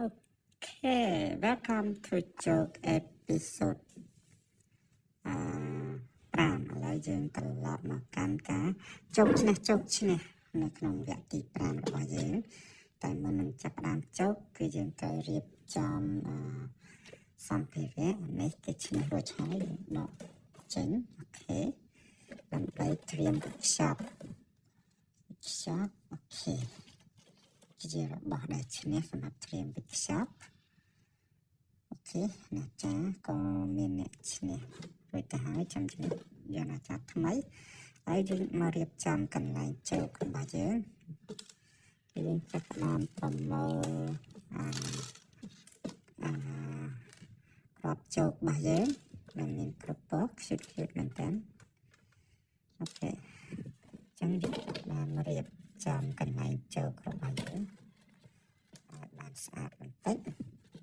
Okay, welcome to joke episode 5 ឥឡូវយើងត្រឡប់មកកាន់ការជោគឈ្នះនៅក្នុងវគ្គទី5របស់យើងតែមុននឹងចាប់ផ្ដើមជោគគឺយើងត្រូវរៀបចំសម្ភារៈនេះគេឈ្នះរួចហើយដកចេញអូខេដើម្បីត្រៀមworkshopអូខេជារបស់ដែលឈ្នះសម្រាប់ត្រៀមworkshopអូខេណាចាក៏មានអ្នកឈ្នះរួចទៅហើយចាំជិះយកអាចារ្យថ្មីហើយយើងមករៀបចំកន្លែងជោគរបស់យើងយើងចាប់ផ្ដើមប្រមូលក្របជោគរបស់យើងដែលមានគ្រប់ពណ៌ខ្ជិតមែនតើអូខេចឹងយើងបានរៀបចំកន្លែងជោគរបស់យើងឲ្យបានស្អាតបន្តិច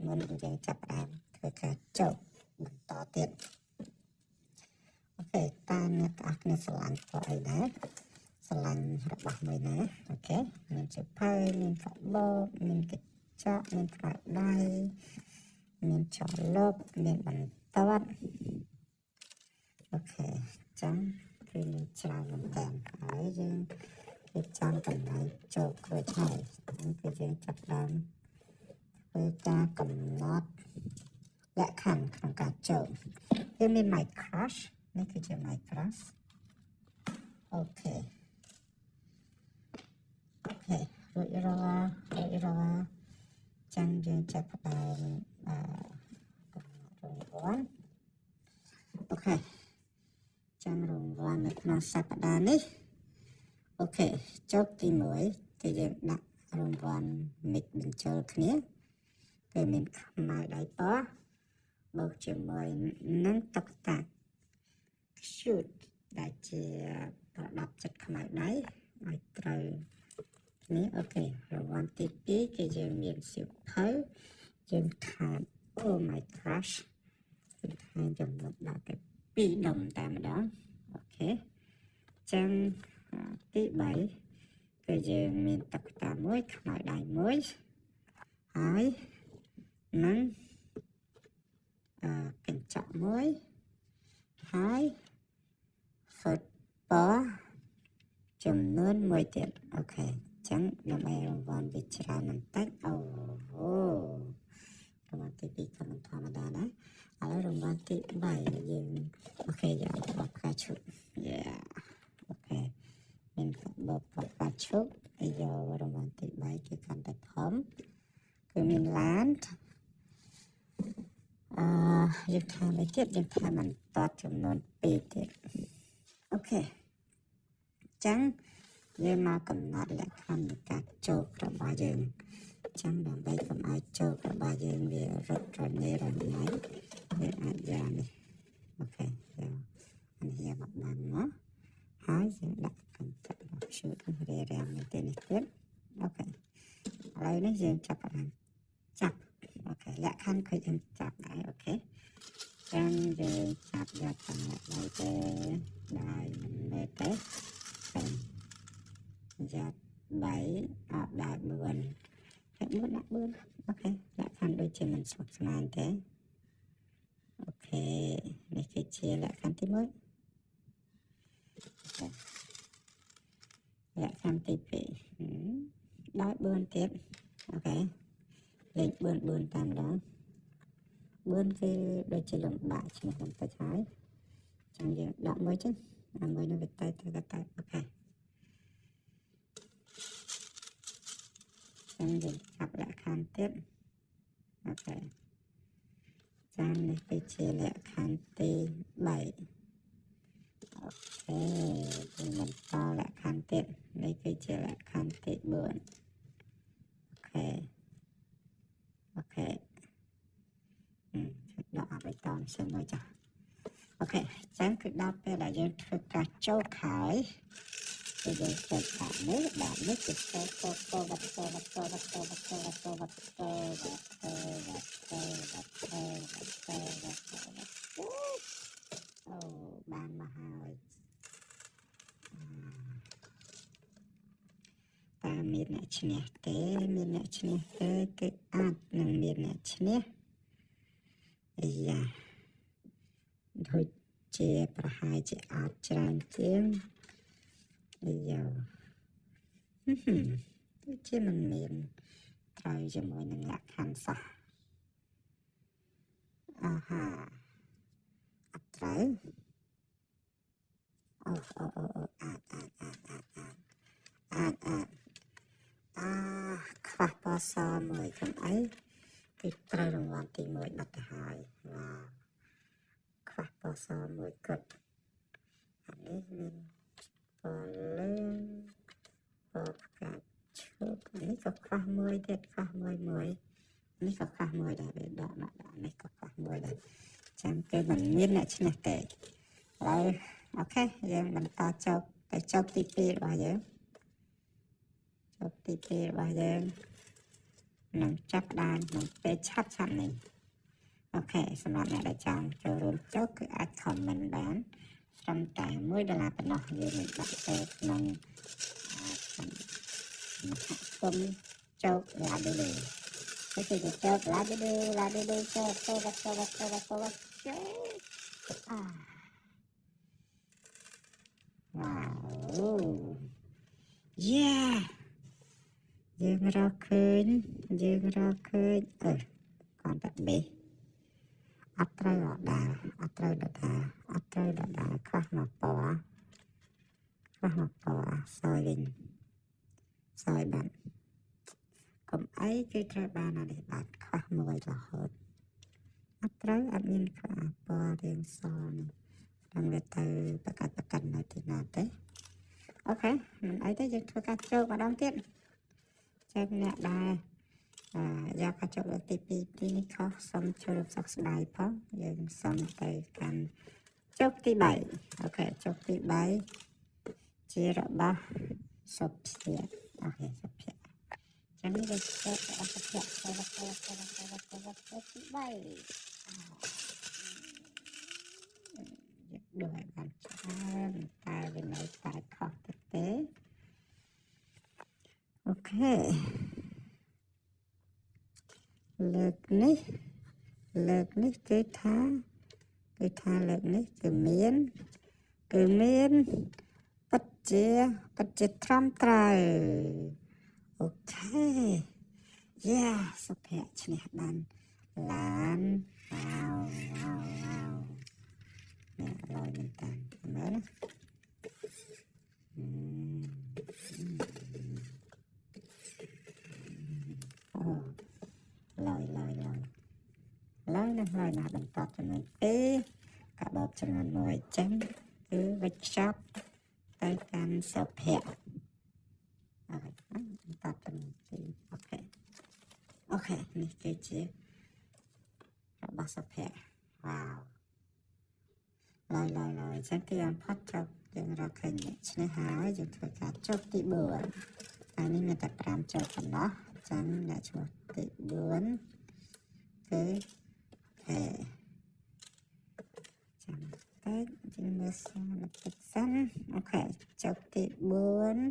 មុនយើងចាប់ផ្ដើមធ្វើការជោគបន្តទៀតអូខេតើអ្នកទាំងអស់គ្នាស្រឡាញ់ពណ៌អីដែរស្រឡាញ់របស់មួយណាអូខេមានសៀវភៅមានកាបូបមានកញ្ចក់មានខ្សែដៃមានចលបមានបន្ទាត់អូខេចឹងគឺមានច្រើនមែនតើហើយយើងរៀបចំកន្លែងជោគរួចហើយហ្នឹងគឺយើងចាប់ផ្ដើមធ្វើការកំណត់លក្ខខណ្ឌក្នុងការជោគវាមាន my crush នេះគឺជា my crush អូខេរួចរាល់ចឹងយើងចាប់ផ្ដើមកំណត់រង្វាន់អូខេចឹងរង្វាន់នៅក្នុងសប្តាហ៍នេះអូខេជោគទី1គឺយើងដាក់រង្វាន់មិចបញ្ចូលគ្នាគឺមានខ្មៅដៃពណ៌បូកជាមួយនឹងតុក្កតាcute ដែលជាប្រដាប់ចិត្តខ្មៅដៃឲ្យត្រូវនេះអូខេរង្វាន់ទី2គឺយើងមានសៀវភៅយើងខាត oh my gosh គឺខាតចំណុចដាក់ទៅ2ដុំតែម្ដងអូខេចឹងទី3គឺយើងមានតុក្កតាមួយខ្មៅដៃមួយហើយនឹងកញ្ចក់មួយហើយហ្វឹកពណ៌ចំនួន1ទៀតអូខេចឹងដើម្បីរង្វាន់វាច្រើនបន្តិចអូរង្វាន់ទី2ក៏មិនធម្មតាដែរឥឡូវរង្វាន់ទី3យើងអូខេយកបបផ្កាឈូកអូខេមានបបផ្កាឈូកហើយយករង្វាន់ទី3គឺកាន់តែធំគឺមានឡានយើងថាមួយទៀតយើងថាបន្តចំនួន2ទៀតអូខេចឹងយើងមកកំណត់លក្ខខណ្ឌនៃការជោគរបស់យើងចឹងដើម្បីកុំឲ្យជោគរបស់យើងវារត់រញ៉េរញ៉ៃវាអាចយ៉ាងនេះអូខេយកអានេះយកមកបានមកហើយយើងដាក់កញ្ចក់របស់ឈូតរារាំងទៅនេះទៀតអូខេឥឡូវនេះយើងចាប់អូខេលក្ខខណ្ឌគឺយើងចាប់ដែរអូខេចឹងយើងចាប់យកចំណុចនេះទៅដែរមិនមែនទេយក3អត់ដល់4ដាក់4អូខេលក្ខខណ្ឌដូចជាមិនស្មុគស្មាញទេអូខេនេះគឺជាលក្ខខណ្ឌទី1លក្ខខណ្ឌទី2ដល់4ទៀតអូខេលេខ4តាមដង4គឺដូចជាលំបាកឈ្មោះបន្តិចហើយចឹងយើងដាក់មួយចឹងមួយនៅវិតទៅអូខេចឹងយើងចាប់លក្ខខណ្ឌទៀតអូខេចឹងនេះគឺជាលក្ខខណ្ឌទី3អូខេយើងបន្តលក្ខខណ្ឌទៀតនេះគឺជាលក្ខខណ្ឌទី4អូខេដាក់ឲ្យតន់សិនមកចាអូខេចឹងគឺដល់ពេលដែលយើងធ្វើការចូលហើយគឺយើងធ្វើការនេះដាក់នេះគឺចូលអូបានមកហើយតើមានអ្នកឈ្នះទេមានអ្នកឈ្នះទេ គឺអាចនឹងមានអ្នកឈ្នះយ៉ាដូចជាប្រហែលជាអាចច្រើនជាងយ៉ាដូចជាមិនមានត្រូវជាមួយនឹងលក្ខខណ្ឌសោះអាហាអត់ត្រូវអូខ្វះពណ៌សមួយកុំអីគឺត្រូវរង្វាន់ទី1បាត់ទៅហើយវ៉ាវខ្វះពណ៌សមួយគត់អានេះមានពណ៌លឿងពណ៌ផ្កាឈូកនេះក៏ខ្វះមួយទៀតខ្វះមួយនេះក៏ខ្វះមួយដែរវាដកមកនេះក៏ខ្វះមួយដែរចាំគេមិនមានអ្នកឈ្នះទេហើយអូខេយើងបន្តចុចទៅចុចទី2របស់យើងចុចទី2របស់យើងនឹងចាប់ដើមនឹងពេលឆាប់នេះអូខេសម្រាប់អ្នកដែលចង់ចូលរួមចុចគឺអាច comment បានត្រឹមតែ$1ប៉ុណ្ណោះយើងនឹងដាក់ទៅក្នុងគមចុចឡាឌីលីទៅចុចឡាឌីលីចុចទៅវ៉ាវយើងរកឃើញគាត់តែបេះអត់ត្រូវដដែលខ្វះមកពណ៌សយវិញសយបាត់កុំអីគឺត្រូវបានអានេះបាត់ខ្វះមួយរហូតអត់ត្រូវអត់មានខ្វះពណ៌រាងសនេះដល់វាទៅប្រកាសនៅទីណាទេអូខេមិនអីទេយើងធ្វើការចូលម្ដងទៀតចាំអ្នកដែរយកកាចុចលើកទី2ទីនេះខុសសូមជួយសោកស្ដាយផងយើងសូមទៅកាន់ចុចទី3អូខេចុចទី3ជារបស់សុភ័ក្រអូខេសុភ័ក្រចាំនេះយើងចុចរបស់សុភ័ក្រទៅទី3យកដូចបានច្រើនតែវានៅតែខុសទេអូខេលើកនេះគឺថាលើកនេះគឺមានពិតជាត្រឹមត្រូវអូខេសុភ័ក្រឈ្នះបានឡានវ៉ាវនេះឡើយមែនតើមើលណាឡើយណាបន្តចំនួន2កាបូបចំនួន1ចឹងគឺវិច្ឆ័ពទៅកាន់សុភ័ក្របន្តចំនួន2អូខេនេះគឺជារបស់សុភ័ក្រវ៉ាវឡើយចឹងគឺអំផុតចុចយើងរកឃើញឈ្នះហើយយើងធ្វើការចុចទី4ហើយនេះមានតែ5ចុចប៉ុណ្ណោះចឹងអ្នកឈ្មោះទី4គឺចាំតែយើងមើលសារតិចសិនអូខេចុចទី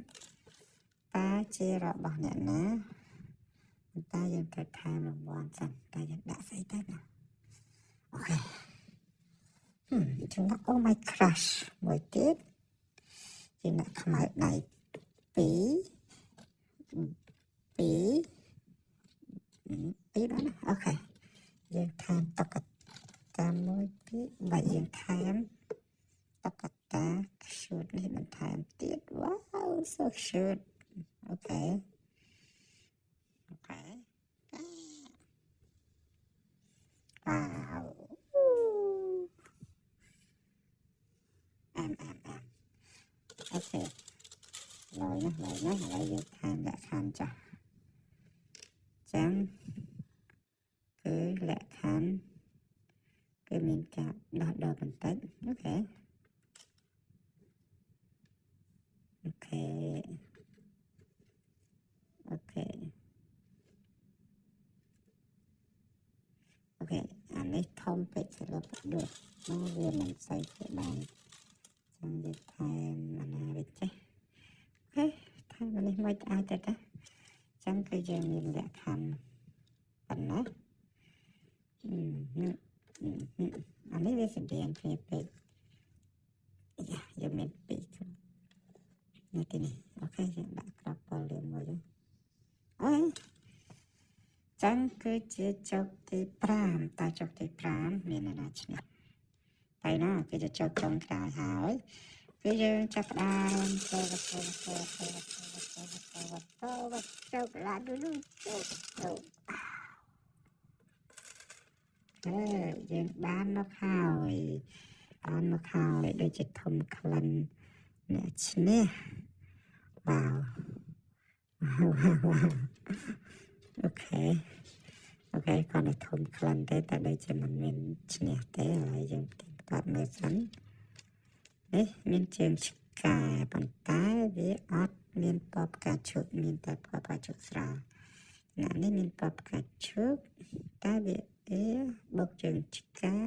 4តើជារបស់អ្នកណាតែយើងត្រូវថែមរង្វាន់សិនតែយើងដាក់ស្អីទៅណាអូខេចំណុច Oh my crush មួយទៀតជាអ្នកខ្មៅដៃ2ដល់ណាអូខេយើងថែមតុក្កតាមួយទៀតបើយើងថែមតុក្កតា cute នេះបន្ថែមទៀត wow so cute អូខេwowអូខេឡើយណាហើយយើងថែមលក្ខខណ្ឌចាស់ចឹងគឺលក្ខខណ្ឌគឺមានការដោះដូរបន្តិចអូខេអានេះធំពេកសម្រាប់ដូចមកវាមិនសូវជាបានចឹងយើងថែមអាណាវាចេះអូខេថែមអានេះមួយអាចទៅតាចឹងគឺយើងមានលក្ខខណ្ឌ ប៉ុណ្ណាអានេះវាសម្ដែងគ្នាពេកយកមានពីរនេះទីនេះអូខេយើងដាក់ក្របពលលឿនមួយអូយចឹងគឺជាចុកទី5តើចុកទី5មានអ្នកណាឈ្នះតែណាគឺជាចុកចុងក្រោយហើយគឺយើងចាប់ផ្ដើមចុកឡាឌូចុកយើងបានមកហើយដូចជាធំក្លិនអ្នកឈ្នះវ៉ាវអូខេគាត់ទៅធំក្លិនទេតែដូចជាមិនមានឈ្នះទេហើយយើងបន្តមើលសិននេះមានជើងឆ្កែប៉ុន្តែវាអត់មានពណ៌ផ្កាឈូកមានតែពណ៌ផ្កាឈូកស្រាលនេះមានពណ៌ផ្កាឈូកតែវាបុកជើងឆ្កែ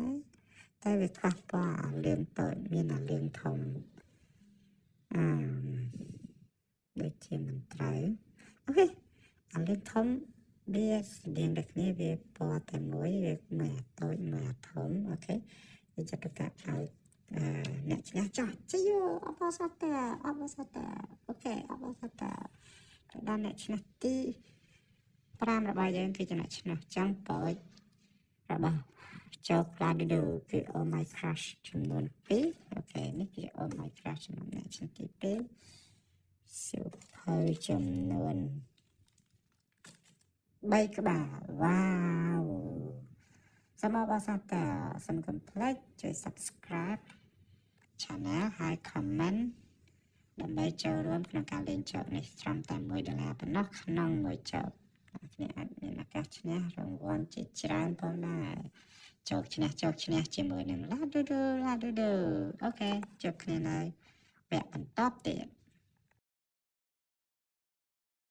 តែវាខ្វះពណ៌លឿងតូចមានអាលឿងធំដូចជាមិនត្រូវអូខេអាលឿងធំវាស្តៀងដូចគ្នាវាពណ៌តែមួយវាមួយអាតូចមួយអាធំអូខេវាចាត់ទុកថាឲ្យអ្នកឈ្នះចោះជីយោអបសតាអូខេអបសតាដល់អ្នកឈ្នះទី5របស់យើងគឺជាអ្នកឈ្នះចំប៉ោចរបស់ចុកឡាឌូគឺ Oh My Crush ចំនួន2អូខេនេះគឺ Oh My Crush ចំនួនអ្នកឈ្នះទី2សៀវភៅចំនួន3ក្បាលវ៉ាវសូមអបអរសាទរសូមកុំភ្លេចជួយ Subscribe Channel ហើយ Comment ដើម្បីចូលរួមក្នុងការលេងចោកនេះត្រឹមតែ$1ប៉ុណ្ណោះក្នុងមួយចោកអ្នកអាចមានឱកាសឈ្នះរង្វាន់ជាច្រើនផងដែរចោកឈ្នះជាមួយនឹងឡាឌូអូខេជួបគ្នានៅវគ្គបន្តទៀត